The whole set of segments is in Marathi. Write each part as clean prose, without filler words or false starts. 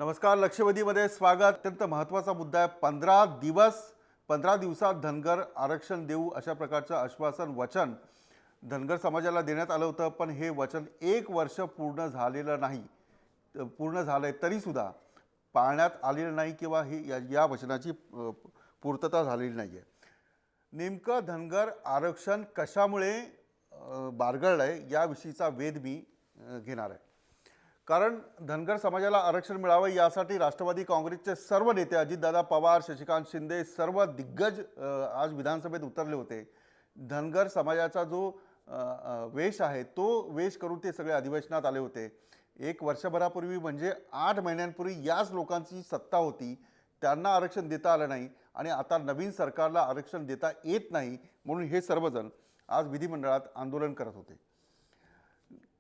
नमस्कार. लक्षवेधीमध्ये स्वागत. अत्यंत महत्त्वाचा मुद्दा आहे. 15 दिवसात धनगर आरक्षण देऊ अशा प्रकारचं आश्वासन वचन धनगर समाजाला देण्यात आलं होतं, पण हे वचन 1 वर्ष पूर्ण झालेलं नाही. पूर्ण झालंय तरीसुद्धा पाळण्यात आलेलं नाही किंवा ही या वचनाची पूर्तता झालेली नाही आहे. नेमकं धनगर आरक्षण कशामुळे बारगळलं आहे याविषयीचा वेध मी घेणार आहे. कारण धनगर समाजाला आरक्षण मिळावं यासाठी राष्ट्रवादी काँग्रेसचे सर्व नेते अजितदादा पवार, शशिकांत शिंदे सर्व दिग्गज आज विधानसभेत उतरले होते. धनगर समाजाचा जो वेश आहे तो वेश करून ते सगळे अधिवेशनात आले होते. 1 वर्षभरापूर्वी म्हणजे 8 महिन्यांपूर्वी याच लोकांची सत्ता होती, त्यांना आरक्षण देता आलं नाही आणि आता नवीन सरकारला आरक्षण देता येत नाही म्हणून हे सर्वजण आज विधिमंडळात आंदोलन करत होते.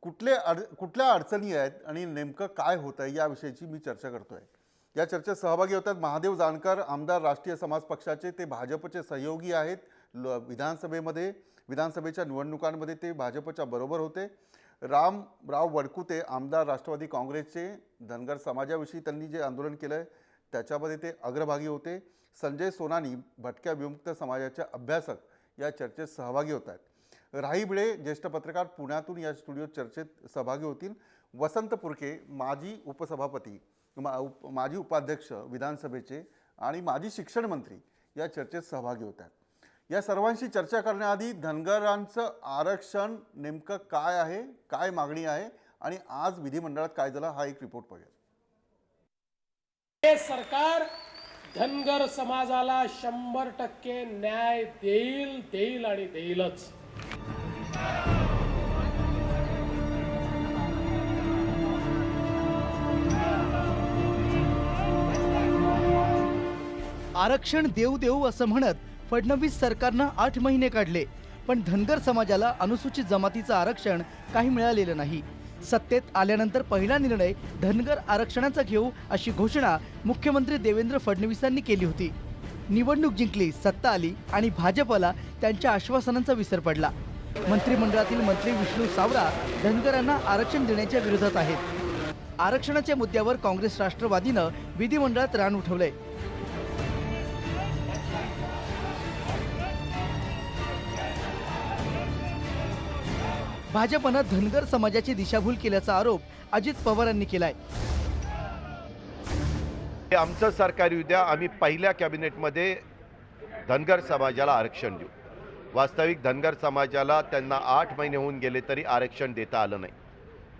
कुठल्या अडचणी आहेत आणि नेमकं काय होतं आहे याविषयीची मी चर्चा करतोय. या चर्चेत सहभागी होतात महादेव जानकर, आमदार, राष्ट्रीय समाज पक्षाचे. ते भाजपचे सहयोगी आहेत. विधानसभेच्या निवडणुकांमध्ये ते भाजपच्या बरोबर होते. रामराव वडकुते, आमदार, राष्ट्रवादी काँग्रेसचे. धनगर समाजाविषयी त्यांनी जे आंदोलन केलं आहे त्याच्यामध्ये ते अग्रभागी होते. संजय सोनानी, भटक्या विमुक्त समाजाचे अभ्यासक, या चर्चेत सहभागी होत आहेत. राही भिडे, ज्येष्ठ पत्रकार, पुण्यातून या स्टुडिओ चर्चेत सहभागी होतील. वसंत पुरके, माजी उपसभापती, माजी उपाध्यक्ष विधानसभेचे आणि माजी शिक्षण मंत्री, या चर्चेत सहभागी होत आहेत. या सर्वांशी चर्चा करण्याआधी धनगरांचं आरक्षण नेमकं काय आहे, काय मागणी आहे आणि आज विधिमंडळात काय झालं हा एक रिपोर्ट पाहूया. हे सरकार धनगर समाजाला 100% न्याय देईल आणि देईलच. आरक्षण देऊ देऊ असं म्हणत फडणवीस सरकारनं 8 महिने काढले, पण धनगर समाजाला अनुसूचित जमातीचं आरक्षण काही मिळालेलं नाही. सत्तेत आल्यानंतर पहिला निर्णय धनगर आरक्षणाचा घेऊ अशी घोषणा मुख्यमंत्री देवेंद्र फडणवीसांनी केली होती. निवडणूक जिंकली, सत्ता आली आणि भाजपला त्यांच्या आश्वासनांचा विसर पडला. मंत्रिमंडळातील मंत्री विष्णू सावरा धनगरांना आरक्षण देण्याच्या विरोधात आहेत. आरक्षणाच्या मुद्द्यावर काँग्रेस राष्ट्रवादीनं विधिमंडळात रान उठवलंय. भाजपनं धनगर समाजाची दिशाभूल केल्याचा आरोप अजित पवारांनी केलाय. आमचं सरकार येऊ द्या, आम्ही पहिल्या कॅबिनेटमध्ये धनगर समाजाला आरक्षण देऊ. वास्तविक धनगर समाजाला त्यांना 8 महिने होऊन गेले तरी आरक्षण देता आलं नाही.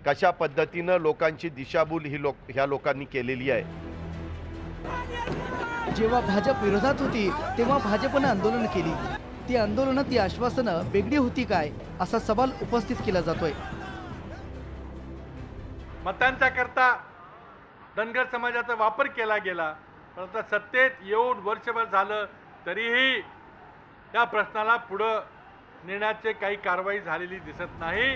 कशा पद्धतीनं लोकांची दिशाभूल ह्या लोकांनी केलेली आहे. जेव्हा भाजप विरोधात होती तेव्हा भाजपनं आंदोलन केली. ती आंदोलनं, ती आश्वासनं वेगळी होती काय असा सवाल उपस्थित केला जातोय. मतांच्या करता धनगर समाजाचा वापर केला गेला, परंतु सत्तेत येऊन वर्षभर झालं तरीही त्या प्रश्नाला पुढं नेण्याचे काही कारवाई झालेली दिसत नाही.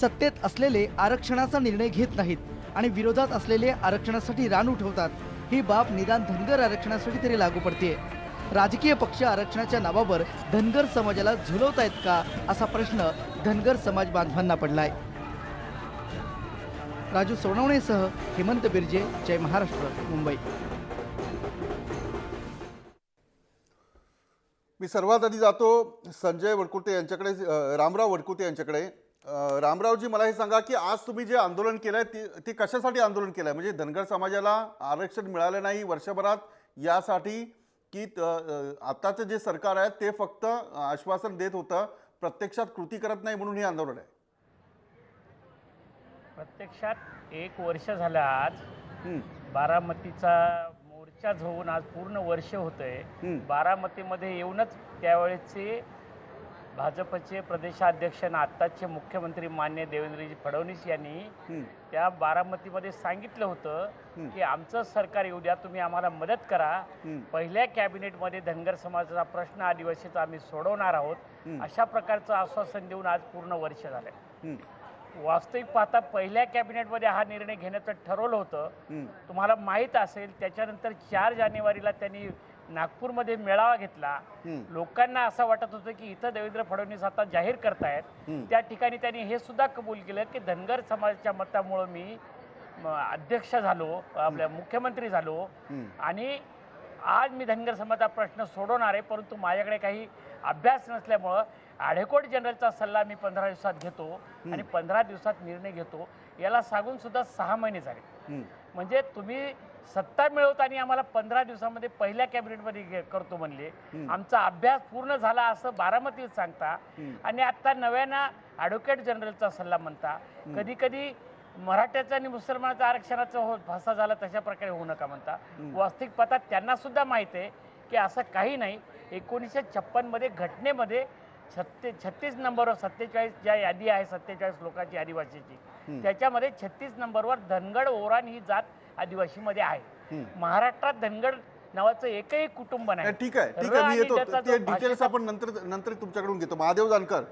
सत्तेत असलेले आरक्षणाचा निर्णय घेत नाहीत आणि विरोधात असलेले आरक्षणासाठी रान उठवतात. ही बाब निदान धनगर आरक्षणासाठी तरी लागू पडते. राजकीय पक्ष आरक्षणाच्या नावावर धनगर समाजाला झुलवतायत का असा प्रश्न धनगर समाज बांधवांना पडलाय. राजू सोनवणेसह हेमंत बिर्जे, जय महाराष्ट्र, मुंबई. मी सर्वात आधी जातो संजय वडकुते यांच्याकडे, रामराव वडकुते यांच्याकडे. रामरावजी, मला हे सांगा की आज तुम्ही जे आंदोलन केलं आहे ते कशासाठी आंदोलन केलं आहे? म्हणजे धनगर समाजाला आरक्षण मिळालं नाही वर्षभरात यासाठी की आताचं जे सरकार आहे ते फक्त आश्वासन देत होतं, प्रत्यक्षात कृती करत नाही म्हणून हे आंदोलन आहे? प्रत्यक्षात 1 वर्ष झालं. आज बारामतीचा मोर्चा होऊन आज पूर्ण वर्ष होतंय. बारामतीमध्ये येऊनच त्यावेळेचे भाजपचे प्रदेशाध्यक्ष आणि आत्ताचे मुख्यमंत्री माननीय देवेंद्रजी फडणवीस यांनी त्या बारामतीमध्ये सांगितलं होतं की आमचं सरकार येऊ द्या, तुम्ही आम्हाला मदत करा. पहिल्या कॅबिनेटमध्ये धनगर समाजाचा प्रश्न आदिवासीचा आम्ही सोडवणार आहोत, अशा प्रकारचं आश्वासन देऊन आज पूर्ण वर्ष झालंय. वास्तविक पाहता पहिल्या कॅबिनेटमध्ये हा निर्णय घेण्याचं ठरवलं होतं. तुम्हाला माहीत असेल, त्याच्यानंतर 4 जानेवारीला त्यांनी नागपूरमध्ये मेळावा घेतला. लोकांना असं वाटत होतं की इथं देवेंद्र फडणवीस आता जाहीर करतायत. त्या ठिकाणी त्यांनी हे सुद्धा कबूल केलं की धनगर समाजाच्या मतामुळे मी अध्यक्ष झालो, आपल्या मुख्यमंत्री झालो आणि आज मी धनगर समाजाचा प्रश्न सोडवणार आहे, परंतु माझ्याकडे काही अभ्यास नसल्यामुळं ॲडव्होकेट जनरलचा सल्ला मी 15 दिवसात घेतो आणि 15 दिवसात निर्णय घेतो. याला सांगून सुद्धा 6 महिने झाले. म्हणजे तुम्ही सत्ता मिळवताना आम्हाला 15 दिवसामध्ये पहिल्या कॅबिनेटमध्ये करतो म्हणले. आमचा अभ्यास पूर्ण झाला असं बारामतीत सांगता आणि आता नव्यानं ॲडव्होकेट जनरलचा सल्ला म्हणता. कधी कधी मराठ्याचं आणि मुसलमानाचं आरक्षणाचं भाषा झाला तशा प्रकारे होऊ नका म्हणता. वास्तविक पाहता त्यांना सुद्धा माहीत आहे की असं काही नाही. 1956 मध्ये घटनेमध्ये 36 नंबरवर 47 ज्या यादी आहे 47 लोकांची आदिवासीची, त्याच्यामध्ये 36 नंबरवर धनगड ओराण ही जात आदिवासीमध्ये आहे. महाराष्ट्रात धनगड नावाचं एकही कुटुंब नाही. ठीक आहे मी येतो ते डिटेल्स आपण नंतर तुमच्याकडून घेतो. महादेव जानकर,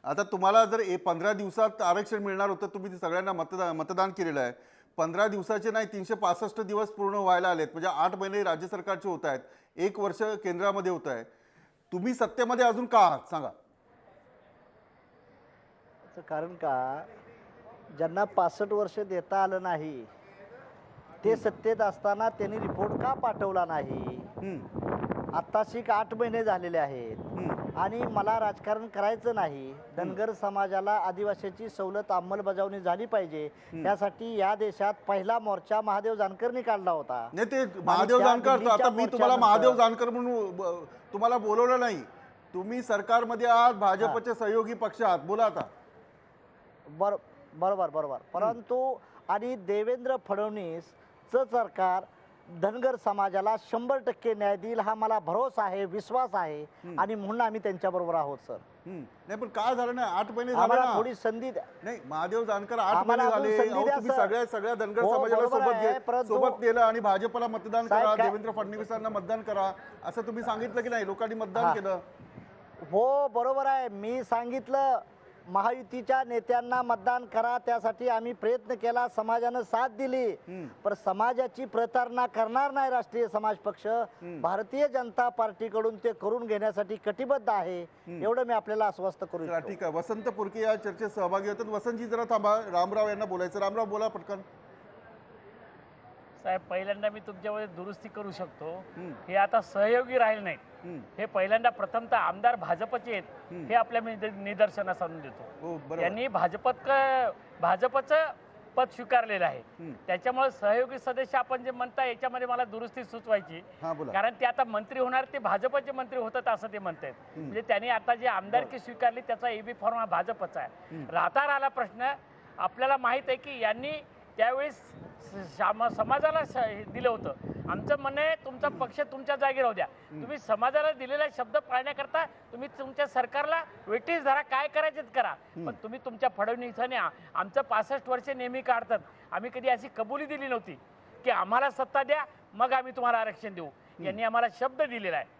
आता तुम्हाला जर 15 दिवसात आरक्षण मिळणार होतं, तुम्ही सगळ्यांना मतदान केलेलं आहे. 15 दिवसाचे नाही 365 दिवस पूर्ण व्हायला आलेत, म्हणजे 8 महिने राज्य सरकारचे होत आहेत, 1 वर्ष केंद्रामध्ये होत आहे. तुम्ही सत्तेमध्ये अजून का आहात सांगा? कारण का ज्यांना 65 वर्ष देता आलं नाही ते सत्तेत असताना त्यांनी रिपोर्ट का पाठवला नाही? आत्ताशी 8 महिने झालेले आहेत आणि मला राजकारण करायचं नाही. धनगर समाजाला आदिवासीची सवलत अंमलबजावणी झाली पाहिजे, त्यासाठी या देशात पहिला मोर्चा महादेव जानकरनी काढला होता. नाही ते महादेव जानकर, आता मी तुम्हाला महादेव जानकर म्हणून तुम्हाला बोलवलं नाही. तुम्ही सरकारमध्ये आहात, भाजपचे सहयोगी पक्ष आहात, बोला आता. बरोबर. परंतु आणि देवेंद्र फडणवीसचं सरकार धनगर समाजाला 100% न्याय देईल हा मला भरोसा आहे, विश्वास आहे आणि म्हणून आम्ही त्यांच्याबरोबर आहोत सर. नाही पण काय झालं नाही, 8 महिने झाले आम्हाला ना. थोडी संधी द्या. नाही महादेव जानकर 8 आम्हाला महिने अजून झाले. संधी द्या, तुम्ही सर. सगळ्या धनगर हो, समाजाला बरोबर आहे, परंतु- सोबत नेलं आणि भाजपला मतदान साहेब, करा, काय- देवेंद्र फडणवीसांना मतदान करा असं तुम्ही सांगितलं की नाही? लोकांनी मतदान केलं. हो बरोबर आहे, मी सांगितलं महायुतीच्या नेत्यांना मतदान करा, त्यासाठी आम्ही प्रयत्न केला, समाजानं साथ दिली. पण समाजाची प्रतारणा करणार नाही राष्ट्रीय समाज पक्ष. भारतीय जनता पार्टीकडून ते करून घेण्यासाठी कटिबद्ध आहे, एवढं मी आपल्याला आश्वस्त करू चला शकतो. ठीक आहे. वसंत पुरके या चर्चेत सहभागी होतात. वसंतजी जरा थांबा, रामराव यांना बोलायचं. रामराव बोला पटकन. साहेब, पहिल्यांदा मी तुमच्यामध्ये दुरुस्ती करू शकतो. हे आता सहयोगी राहिले नाहीत. हे पहिल्यांदा प्रथमतः आमदार भाजपचे आहेत हे आपल्या मी निदर्शनास आणून देतो. हो बरोबर. त्यांनी भाजपचं पद स्वीकारलेलं आहे. त्याच्यामुळे सहयोगी सदस्य आपण जे म्हणता याच्यामध्ये मला दुरुस्ती सुचवायची, हा बोला. कारण ते आता मंत्री होणार, ते भाजपचे मंत्री होतात असं ते म्हणतात. म्हणजे त्यांनी आता जे आमदारकी स्वीकारली त्याचा एबी फॉर्म हा भाजपचा आहे. राहता राहिला प्रश्न, आपल्याला माहित आहे की यांनी त्यावेळेस समाजाला दिलं होतं. आमचं म्हणणं आहे तुमचा पक्ष तुमच्या जागी राहू द्या. तुम्ही समाजाला दिलेला शब्द पाळण्याकरता तुम्ही तुमच्या सरकारला वेटीस धरा, काय करायचेच करा. पण तुम्ही तुमच्या फडणवीसांनी आमचं 65 वर्ष नेहमी काढतात. आम्ही कधी अशी कबुली दिली नव्हती की आम्हाला सत्ता द्या मग आम्ही तुम्हाला आरक्षण देऊ. यांनी आम्हाला शब्द दिलेला आहे.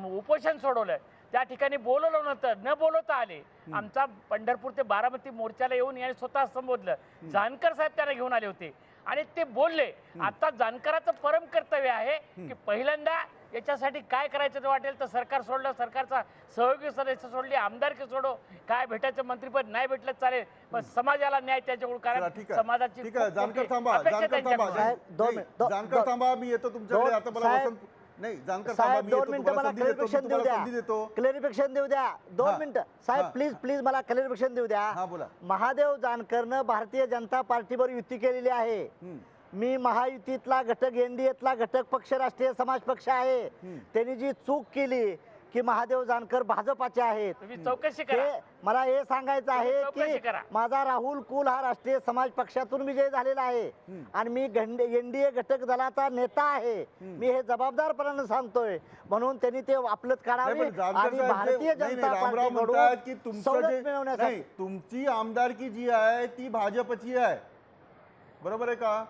उपोषण सोडवलं, त्या ठिकाणी बोलवलं नव्हतं, न बोलवता आले. आमचा पंढरपूर ते बारामती मोर्चाला येऊन यांनी स्वतः संबोधलं. जानकर साहेब त्यांना घेऊन आले होते आणि ते बोलले. आता जानकराचं परम कर्तव्य आहे की पहिल्यांदा याच्यासाठी काय करायचं ते वाटेल तर सरकार सोडलं, सरकारचा सहयोगी सदस्य सोडले, आमदारकी सोडो, काय भेटायचं मंत्रीपद नाही भेटलं चालेल, पण समाजाला न्याय त्याच्याकडून चला, कारण ठीक आहे. समाजाची ठीक आहे. खूप जानकर मोठी थांबा, अपेक्षा जानकर थांबा. त्यांच्याकडून. साहेब, दोन नाही, मिनिट, जानकर थांबा, मी येतो तुमच्याकडे. आता मला साहेब- वसंत नाही जानकर थांबा, साहेब मी 2 येतो मिनिटं तुम्हाला मला संधी देतो. मी क्लॅरिफिकेशन देऊ तुम्हाला द्या. संधी देतो. क्लॅरिफिकेशन देऊ द्या. 2 हा. मिनिटं साहेब, हा. प्लीज मला क्लॅरिफिकेशन देऊ द्या. हा बोला. महादेव जानकरनं भारतीय जनता पार्टीवर युती केलेली आहे. मी महायुतीतला घटक, एनडीएतला घटक पक्ष राष्ट्रीय समाज पक्ष आहे. त्यांनी जी चूक केली की महादेव जानकर भाजपाचे आहेत, तुम्ही चौकशी करा. ते मला हे सांगायचं आहे चौकशी की करा. माझा राहुल कुल हा राष्ट्रीय समाज पक्षातून विजय झालेला आहे आणि मी एनडीए घटक दलाचा नेता आहे. मी हे जबाबदारपणाने सांगतोय, म्हणून त्यांनी ते आपलंच नाही, काढावे पण जानकर आणि साहेब भारतीय जे- नाही, जनता नाही, रामराव म्हणतात की पार्टीकडून तुमचं सवलत जे मिळवण्यासाठी नाही, तुमची आमदारकी जी आहे ती भाजपची आहे, बरोबर आहे का?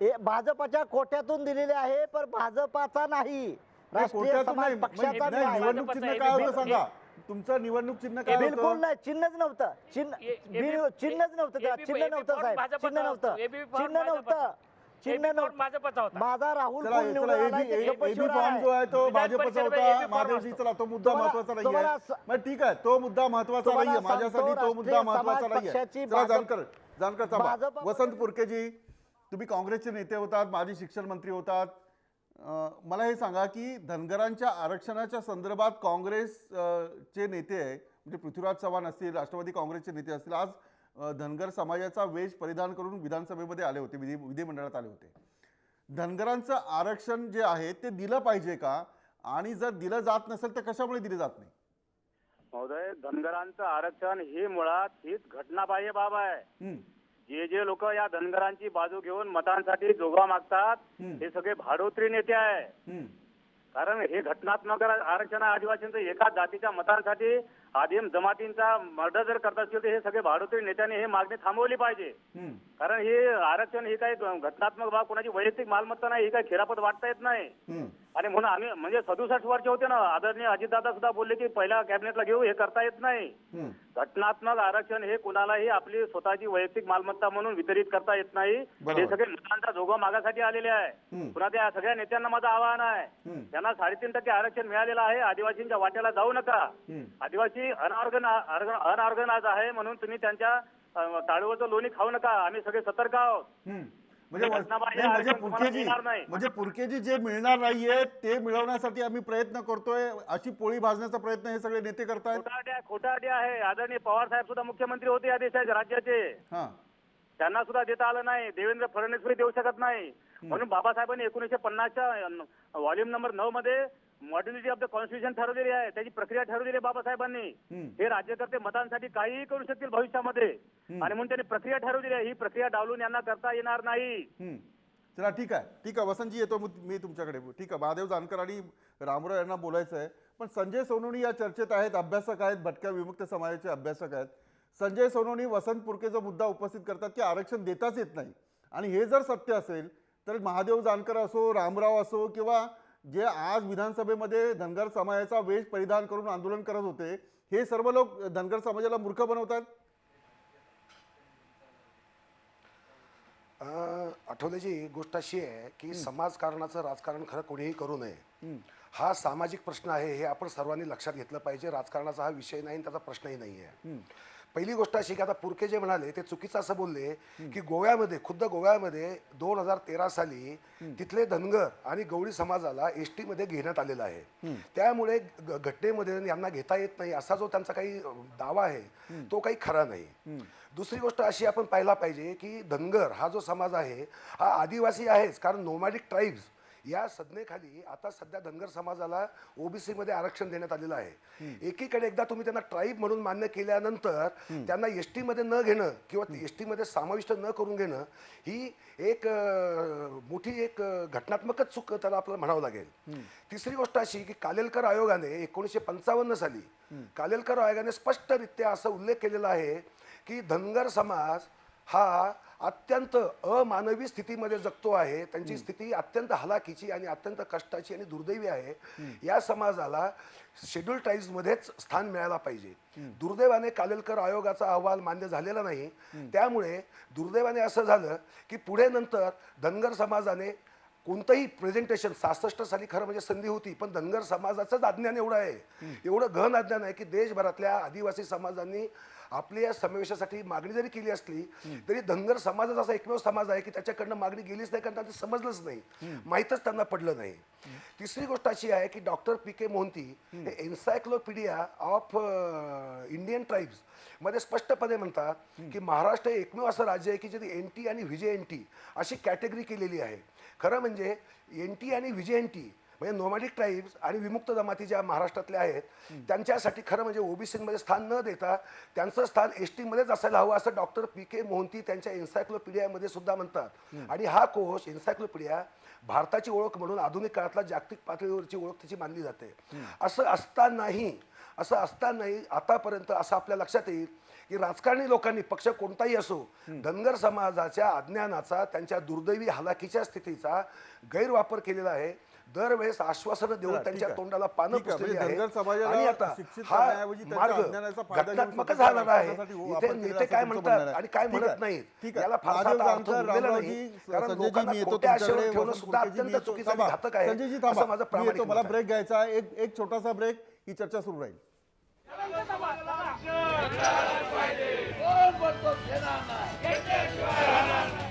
हे भाजपच्या कोट्यातून दिलेले आहे, पण भाजपाचा नाही, राष्ट्रीय कोट्यातून समाज नाही, पक्षाचा नाही, आहे. निवडणूक चिन्ह काय होतं सांगा. तुमचं निवडणूक चिन्ह काय बिलकुल होतं? नाही, चिन्हच नव्हतं. चिन्हच नव्हतं तेव्हा. चिन्ह नव्हतं साहेब, चिन्ह नव्हतं, चिन्ह नव्हतं, चिन्ह नव्हतं. भाजपचा होता. माझा राहुल चला कुल चला निवडून आला, ते एबी कपशीवर फॉर्म जो आहे. आहे तो विधान भाजपचा परिषदेमध्ये होता. AB फॉर्म महादेवजी असतो. चला तो मुद्दा तुम्हाला- महत्वाचा तुम्हाला नाहीये. मग ठीक आहे, तो मुद्दा महत्वाचा तुम्हाला नाहीये माझ्यासाठी, सांगतो, तो मुद्दा राष्ट्रीय महत्वाचा समाज नाहीये. पक्षाची चला भाजप- जानकर जानकर थांबा. भाजपा- वसंत पुरकेजी, तुम्ही काँग्रेसचे नेते होतात, माजी शिक्षण मंत्री होतात. मला हे सांगा की धनगरांच्या आरक्षणाच्या संदर्भात चे नेते म्हणजे पृथ्वीराज चव्हाण असतील, राष्ट्रवादी काँग्रेसचे नेते असतील, आज धनगर समाजाचा वेश परिधान करून विधानसभेमध्ये आले होते, विधिमंडळात आले होते. धनगरांचं आरक्षण जे आहे ते दिलं पाहिजे का, आणि जर दिलं जात नसेल तर कशामुळे दिलं जात नाही? महोदय, धनगरांचं आरक्षण ही मुळात हीच घटनाबाह्य बाब आहे. जे लोक या धनगरांची बाजू घेऊन मतांसाठी जोगा मागतात हे सगळे भाडोत्री नेते आहे. कारण हे घटनात्मक आरक्षण आदिवासींचं एकाच जातीच्या मतांसाठी आदिम जमातींचा मर्डर जर करत असतील तर हे सगळे भाडोत्री नेत्यांनी हे मागणी थांबवली पाहिजे. कारण हे आरक्षण ही काही घटनात्मक बाब कोणाची वैयक्तिक मालमत्ता नाही, ही काही खेरापत वाटता येत नाही. आणि म्हणून आम्ही म्हणजे 67 वर्ष होते ना, आदरणीय अजितदादा सुद्धा बोलले की पहिल्या कॅबिनेटला घेऊ, हे करता येत नाही. घटनात्मक आरक्षण हे कुणालाही आपली स्वतःची वैयक्तिक मालमत्ता म्हणून वितरित करता येत नाही. हे सगळे मतांचा जोगा मागासाठी आलेले आहे. पुन्हा त्या सगळ्या नेत्यांना माझं आवाहन आहे, त्यांना 3.5% आरक्षण मिळालेलं आहे, आदिवासींच्या वाट्याला जाऊ नका. आदिवासी अनऑर्गनाइज आहे म्हणून तुम्ही त्यांच्या टाळूवरचं लोणी खाऊ नका. आम्ही सगळे सतर्क आहोत. म्हणजे पुरकेजी जे मिळणार नाहीये ते मिळवण्यासाठी आम्ही प्रयत्न करतोय, अशी पोळी भाजण्याचा प्रयत्न हे सगळे नेते करतायत. खोटारडे आहे. आदरणीय पवार साहेब सुद्धा मुख्यमंत्री होते या देशाच्या राज्याचे, त्यांना सुद्धा देता आलं नाही. देवेंद्र फडणवीस देऊ शकत नाही. म्हणून बाबासाहेबांनी 1950च्या व्हॉल्यूम नंबर 9 मध्ये मॉड्युलिटी ऑफ द कॉन्स्टिट्यूशन ठरवलेली आहे, त्याची प्रक्रिया ठरवलेली आहे बाबासाहेबांनी. हे राज्यकर्ते मतांसाठी काहीही करू शकतील भविष्यामध्ये, आणि म्हणून त्यांनी प्रक्रिया ठरवलेली आहे. ही प्रक्रिया डावलून यांना करता येणार नाही. चला ठीक आहे. वसंतजी येतो मी तुमच्याकडे. ठीक आहे, महादेव जानकर आणि रामराव यांना बोलायचं आहे, पण संजय सोनवणे या चर्चेत आहेत, अभ्यासक आहेत, भटक्या विमुक्त समाजाचे अभ्यासक आहेत. संजय सोनवणे वसंत पुरकेचा मुद्दा उपस्थित करतात की आरक्षण देताच येत नाही, आणि हे जर सत्य असेल तर महादेव जानकर असो, रामराव असो, किंवा जे आज विधानसभेमध्ये धनगर समाजाचा वेश परिधान करून आंदोलन करत होते, हे सर्व लोक धनगर समाजाला मूर्ख बनवतात. आठवल्याची गोष्ट अशी आहे की समाजकारणाचं राजकारण खरं कोणीही करू नये. हा सामाजिक प्रश्न आहे, हे आपण सर्वांनी लक्षात घेतलं पाहिजे. राजकारणाचा हा विषय नाही आणि त्याचा प्रश्नही नाही आहे. पहिली गोष्ट अशी की आता पुरके जे म्हणाले ते चुकीचं असं बोलले की खुद्द गोव्यामध्ये 2013 साली तिथले धनगर आणि गवळी समाजाला एसटी मध्ये घेण्यात आलेलं आहे. त्यामुळे घटनेमध्ये यांना घेता येत नाही असा जो त्यांचा काही दावा आहे तो काही खरा नाही. दुसरी गोष्ट अशी आपण पाहायला पाहिजे की धनगर हा जो समाज आहे हा आदिवासी आहेच, कारण नोमॅडिक ट्राईब्स या संज्ञेखाली आता सध्या धनगर समाजाला ओबीसी मध्ये आरक्षण देण्यात आलेलं आहे. एकीकडे एकदा तुम्ही त्यांना ट्राईब म्हणून मान्य केल्यानंतर त्यांना एसटी मध्ये न घेणं किंवा एसटी मध्ये समाविष्ट न करून घेणं ही एक मोठी घटनात्मकच चूक त्याला आपल्याला म्हणावं लागेल. तिसरी गोष्ट अशी की कालेलकर आयोगाने 1955 साली कालेलकर आयोगाने स्पष्टरित्या असा उल्लेख केलेला आहे की धनगर समाज हा अत्यंत अमानवी स्थितीमध्ये जगतो आहे. त्यांची स्थिती अत्यंत हलाखीची आणि अत्यंत कष्टाची आणि दुर्दैवी आहे. या समाजाला शेड्यूल ट्राईब्समध्येच स्थान मिळायला पाहिजे. दुर्दैवाने कालेलकर आयोगाचा अहवाल मान्य झालेला नाही. त्यामुळे दुर्दैवाने असं झालं की पुढे नंतर धनगर समाजाने कोणतंही प्रेझेंटेशन 66 साली खरं म्हणजे संधी होती, पण धनगर समाजाचंच अज्ञान एवढं आहे, एवढं गहन अज्ञान आहे की देशभरातल्या आदिवासी समाजांनी आपल्या या समावेशासाठी मागणी जरी केली असली तरी धनगर समाजाचा असा एकमेव समाज आहे की त्याच्याकडनं मागणी गेलीच नाही, कारण त्यांना समजलंच नाही, माहीतच त्यांना पडलं नाही. तिसरी गोष्ट अशी आहे की डॉक्टर PK मोहंती हे एन्सायक्लोपीडिया ऑफ इंडियन ट्राईब्स मध्ये स्पष्टपणे म्हणतात की महाराष्ट्र हे एकमेव असं राज्य आहे की ज्याने NT आणि VJNT अशी कॅटेगरी केलेली आहे. खरं म्हणजे NT आणि VJNT म्हणजे नोमॅडिक ट्राईब्स आणि विमुक्त जमाती ज्या महाराष्ट्रातल्या आहेत त्यांच्यासाठी खरं म्हणजे ओबीसीमध्ये स्थान न देता त्यांचं स्थान ST मध्येच असायला हवं असं डॉक्टर PK मोहंती त्यांच्या एन्सायक्लोपीडियामध्ये सुद्धा म्हणतात. आणि हा कोश एन्सायक्लोपीडिया भारताची ओळख म्हणून आधुनिक काळातला जागतिक पातळीवरची ओळख त्याची मानली जाते. असं असतानाही आतापर्यंत असं आपल्या लक्षात येईल की राजकारणी लोकांनी पक्ष कोणताही असो धनगर समाजाच्या अज्ञानाचा, त्यांच्या दुर्दैवी हलाखीच्या स्थितीचा गैरवापर केलेला आहे. दरवेळेस आश्वासनं देऊन त्यांच्या तोंडाला पानं पुसलेली आहे. आणि आता हा मार्ग घटनात्मकच झालेला आहे. इथे नेते काय म्हणतात आणि काय म्हणत नाहीत याला फारसा अर्थ उरलेला नाही, कारण लोकांना खोट्या आशेवर ठेवणं सुद्धा अत्यंत चुकीचं आणि घातक आहे असं माझं प्रामाणिक मत आहे. मला ब्रेक घ्यायचा आहे, एक छोटासा ब्रेक, ही चर्चा सुरू राहील. घेणार नाही. हर हर